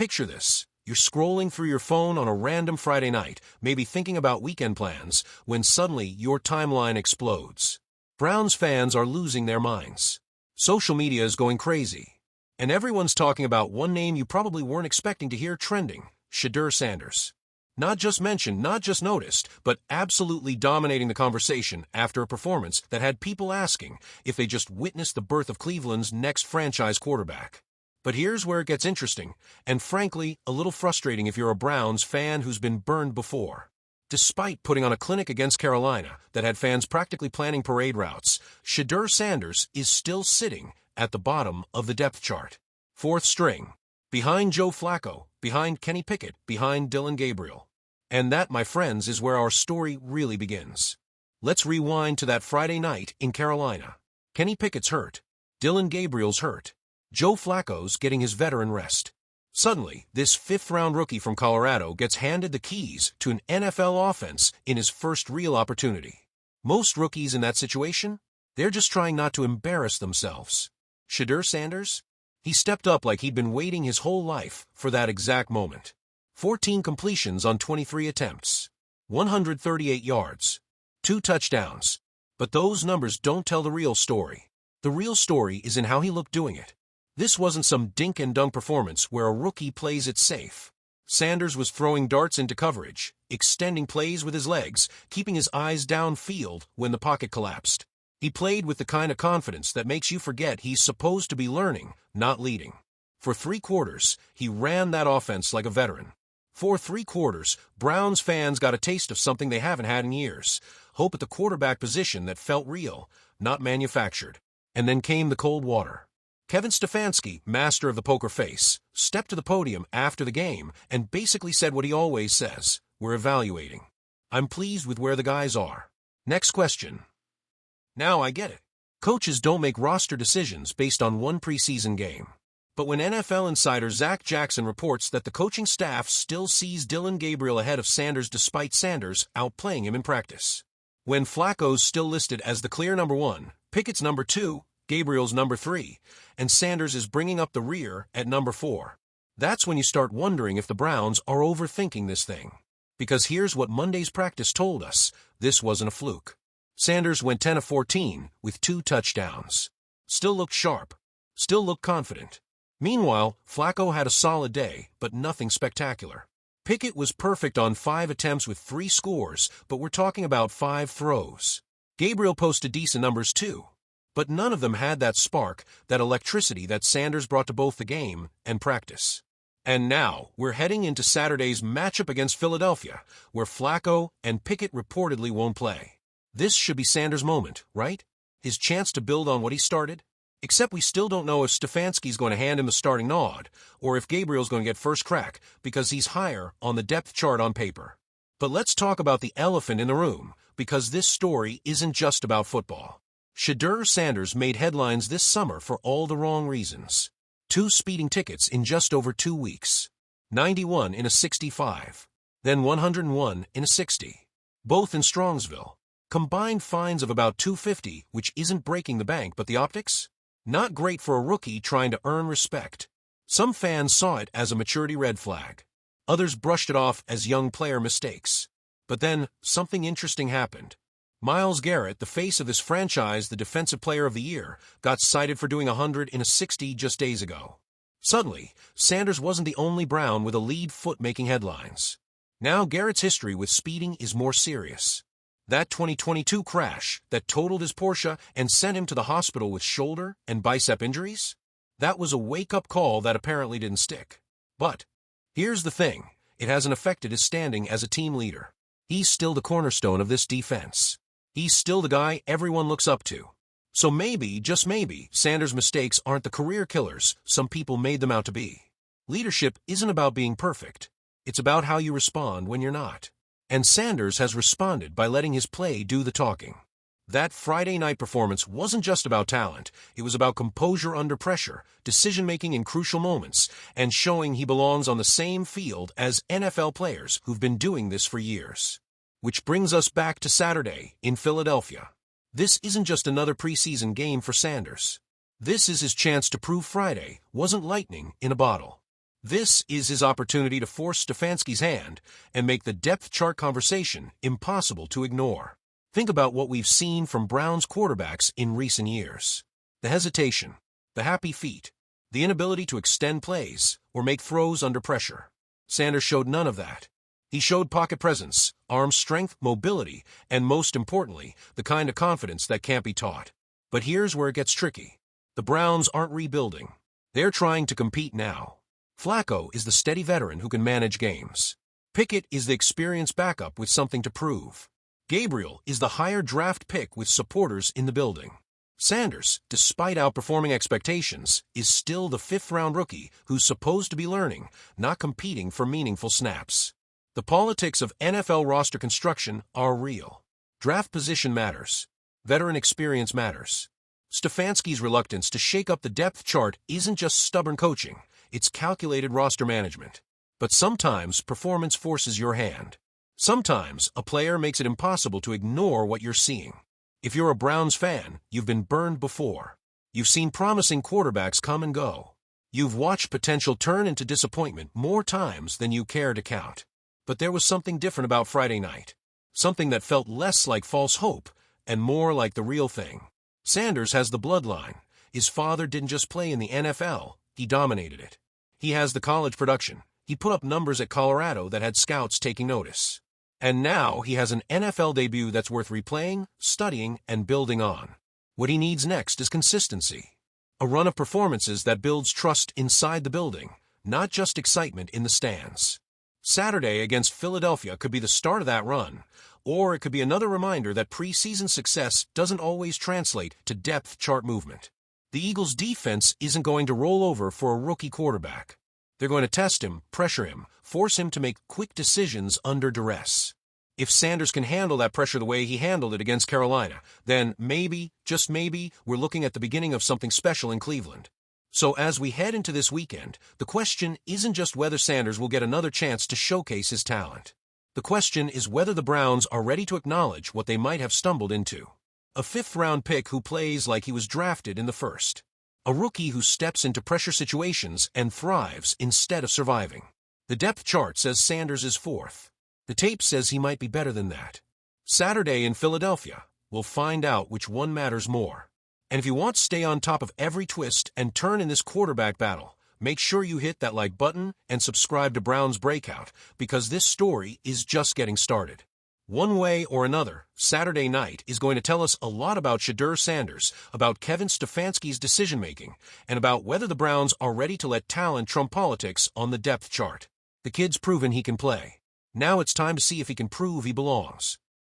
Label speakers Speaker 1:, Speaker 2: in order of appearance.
Speaker 1: Picture this. You're scrolling through your phone on a random Friday night, maybe thinking about weekend plans, when suddenly your timeline explodes. Browns fans are losing their minds. Social media is going crazy. And everyone's talking about one name you probably weren't expecting to hear trending: Shedeur Sanders. Not just mentioned, not just noticed, but absolutely dominating the conversation after a performance that had people asking if they just witnessed the birth of Cleveland's next franchise quarterback. But here's where it gets interesting, and frankly, a little frustrating if you're a Browns fan who's been burned before. Despite putting on a clinic against Carolina that had fans practically planning parade routes, Shedeur Sanders is still sitting at the bottom of the depth chart. Fourth string. Behind Joe Flacco, behind Kenny Pickett, behind Dillon Gabriel. And that, my friends, is where our story really begins. Let's rewind to that Friday night in Carolina. Kenny Pickett's hurt. Dillon Gabriel's hurt. Joe Flacco's getting his veteran rest. Suddenly, this fifth-round rookie from Colorado gets handed the keys to an NFL offense in his first real opportunity. Most rookies in that situation, they're just trying not to embarrass themselves. Shedeur Sanders? He stepped up like he'd been waiting his whole life for that exact moment. 14 completions on 23 attempts. 138 yards. 2 touchdowns. But those numbers don't tell the real story. The real story is in how he looked doing it. This wasn't some dink-and-dunk performance where a rookie plays it safe. Sanders was throwing darts into coverage, extending plays with his legs, keeping his eyes downfield when the pocket collapsed. He played with the kind of confidence that makes you forget he's supposed to be learning, not leading. For 3 quarters, he ran that offense like a veteran. For 3 quarters, Browns fans got a taste of something they haven't had in years: hope at the quarterback position that felt real, not manufactured. And then came the cold water. Kevin Stefanski, master of the poker face, stepped to the podium after the game and basically said what he always says: "We're evaluating. I'm pleased with where the guys are." Next question. Now I get it. Coaches don't make roster decisions based on one preseason game. But when NFL insider Zach Jackson reports that the coaching staff still sees Dillon Gabriel ahead of Sanders despite Sanders outplaying him in practice. When Flacco's still listed as the clear number 1, Pickett's number 2, Gabriel's number 3, and Sanders is bringing up the rear at number 4. That's when you start wondering if the Browns are overthinking this thing. Because here's what Monday's practice told us: this wasn't a fluke. Sanders went 10 of 14 with 2 touchdowns. Still looked sharp. Still looked confident. Meanwhile, Flacco had a solid day, but nothing spectacular. Pickett was perfect on 5 attempts with 3 scores, but we're talking about 5 throws. Gabriel posted decent numbers too. But none of them had that spark, that electricity that Sanders brought to both the game and practice. And now, we're heading into Saturday's matchup against Philadelphia, where Flacco and Pickett reportedly won't play. This should be Sanders' moment, right? His chance to build on what he started? Except we still don't know if Stefanski's going to hand him the starting nod, or if Gabriel's going to get first crack, because he's higher on the depth chart on paper. But let's talk about the elephant in the room, because this story isn't just about football. Shedeur Sanders made headlines this summer for all the wrong reasons. 2 speeding tickets in just over 2 weeks. 91 in a 65. Then 101 in a 60. Both in Strongsville. Combined fines of about $250, which isn't breaking the bank, but the optics? Not great for a rookie trying to earn respect. Some fans saw it as a maturity red flag. Others brushed it off as young player mistakes. But then, something interesting happened. Myles Garrett, the face of this franchise, the Defensive Player of the Year, got cited for doing 100 in a 60 just days ago. Suddenly, Sanders wasn't the only Brown with a lead foot making headlines. Now Garrett's history with speeding is more serious. That 2022 crash that totaled his Porsche and sent him to the hospital with shoulder and bicep injuries? That was a wake-up call that apparently didn't stick. But here's the thing: it hasn't affected his standing as a team leader. He's still the cornerstone of this defense. He's still the guy everyone looks up to. So maybe, just maybe, Sanders' mistakes aren't the career killers some people made them out to be. Leadership isn't about being perfect. It's about how you respond when you're not. And Sanders has responded by letting his play do the talking. That Friday night performance wasn't just about talent. It was about composure under pressure, decision-making in crucial moments, and showing he belongs on the same field as NFL players who've been doing this for years. Which brings us back to Saturday in Philadelphia. This isn't just another preseason game for Sanders. This is his chance to prove Friday wasn't lightning in a bottle. This is his opportunity to force Stefanski's hand and make the depth chart conversation impossible to ignore. Think about what we've seen from Browns quarterbacks in recent years. The hesitation, the happy feet, the inability to extend plays or make throws under pressure. Sanders showed none of that. He showed pocket presence, arm strength, mobility, and most importantly, the kind of confidence that can't be taught. But here's where it gets tricky. The Browns aren't rebuilding. They're trying to compete now. Flacco is the steady veteran who can manage games. Pickett is the experienced backup with something to prove. Gabriel is the higher draft pick with supporters in the building. Sanders, despite outperforming expectations, is still the fifth-round rookie who's supposed to be learning, not competing for meaningful snaps. The politics of NFL roster construction are real. Draft position matters. Veteran experience matters. Stefanski's reluctance to shake up the depth chart isn't just stubborn coaching, it's calculated roster management. But sometimes performance forces your hand. Sometimes a player makes it impossible to ignore what you're seeing. If you're a Browns fan, you've been burned before. You've seen promising quarterbacks come and go. You've watched potential turn into disappointment more times than you care to count. But there was something different about Friday night. Something that felt less like false hope and more like the real thing. Sanders has the bloodline. His father didn't just play in the NFL, he dominated it. He has the college production. He put up numbers at Colorado that had scouts taking notice. And now he has an NFL debut that's worth replaying, studying, and building on. What he needs next is consistency. A run of performances that builds trust inside the building, not just excitement in the stands. Saturday against Philadelphia could be the start of that run, or it could be another reminder that preseason success doesn't always translate to depth chart movement. The Eagles' defense isn't going to roll over for a rookie quarterback. They're going to test him, pressure him, force him to make quick decisions under duress. If Sanders can handle that pressure the way he handled it against Carolina, then maybe, just maybe, we're looking at the beginning of something special in Cleveland. So as we head into this weekend, the question isn't just whether Sanders will get another chance to showcase his talent. The question is whether the Browns are ready to acknowledge what they might have stumbled into. A fifth-round pick who plays like he was drafted in the first. A rookie who steps into pressure situations and thrives instead of surviving. The depth chart says Sanders is fourth. The tape says he might be better than that. Saturday in Philadelphia, we'll find out which one matters more. And if you want to stay on top of every twist and turn in this quarterback battle, make sure you hit that like button and subscribe to Brown's Breakout, because this story is just getting started. One way or another, Saturday night is going to tell us a lot about Shedeur Sanders, about Kevin Stefanski's decision-making, and about whether the Browns are ready to let talent trump politics on the depth chart. The kid's proven he can play. Now it's time to see if he can prove he belongs.